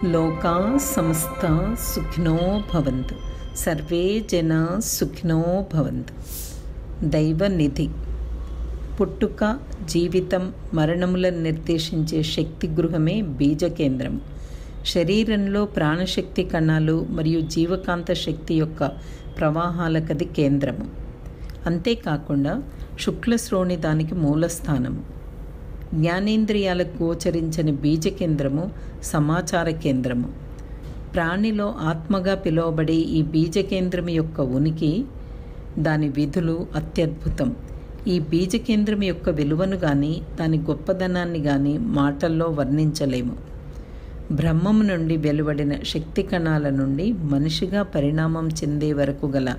లోకా సమస్త సుఖినో భవంతు. సర్వే జనా సుఖినో భవంతు. దైవనిధి. పుట్టుక, జీవితం, మరణములను నిర్దేశించే శక్తి గృహమే బీజకేంద్రం. శరీరంలో ప్రాణశక్తి కణాలు మరియు జీవకాంత శక్తి యొక్క ప్రవాహాలకది కేంద్రము. అంతేకాకుండా శుక్లశ్రోణి దానికి మూలస్థానము. జ్ఞానేంద్రియాలకు గోచరించని బీజకేంద్రము సమాచార కేంద్రము. ప్రాణిలో ఆత్మగా పిలువబడే ఈ బీజకేంద్రం యొక్క ఉనికి, దాని విధులు అత్యద్భుతం. ఈ బీజకేంద్రం యొక్క విలువను కానీ దాని గొప్పదనాన్ని కానీ మాటల్లో వర్ణించలేము. బ్రహ్మము నుండి వెలువడిన శక్తి కణాల నుండి మనిషిగా పరిణామం చెందే వరకు గల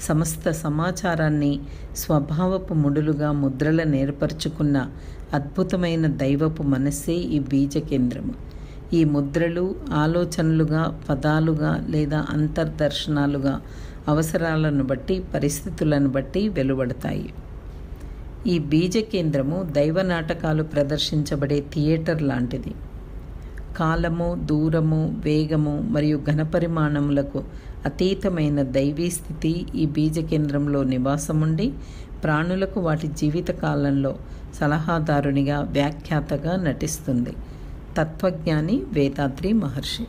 సమస్త సమాచారాన్ని స్వభావపు ముడులుగా ముద్రలను ఏర్పరచుకున్న అద్భుతమైన దైవపు మనస్సే ఈ బీజకేంద్రము. ఈ ముద్రలు ఆలోచనలుగా, పదాలుగా లేదా అంతర్దర్శనాలుగా అవసరాలను బట్టి, పరిస్థితులను బట్టి వెలువడతాయి. ఈ బీజకేంద్రము దైవ నాటకాలు ప్రదర్శించబడే థియేటర్ లాంటిది. కాలము, దూరము, వేగము మరియు ఘనపరిమాణములకు అతీతమైన దైవీ స్థితి ఈ బీజకేంద్రంలో నివాసముండి ప్రాణులకు వాటి జీవిత కాలంలో సలహాదారునిగా, వ్యాఖ్యాతగా నటిస్తుంది. తత్వజ్ఞాని వేదాద్రి మహర్షి.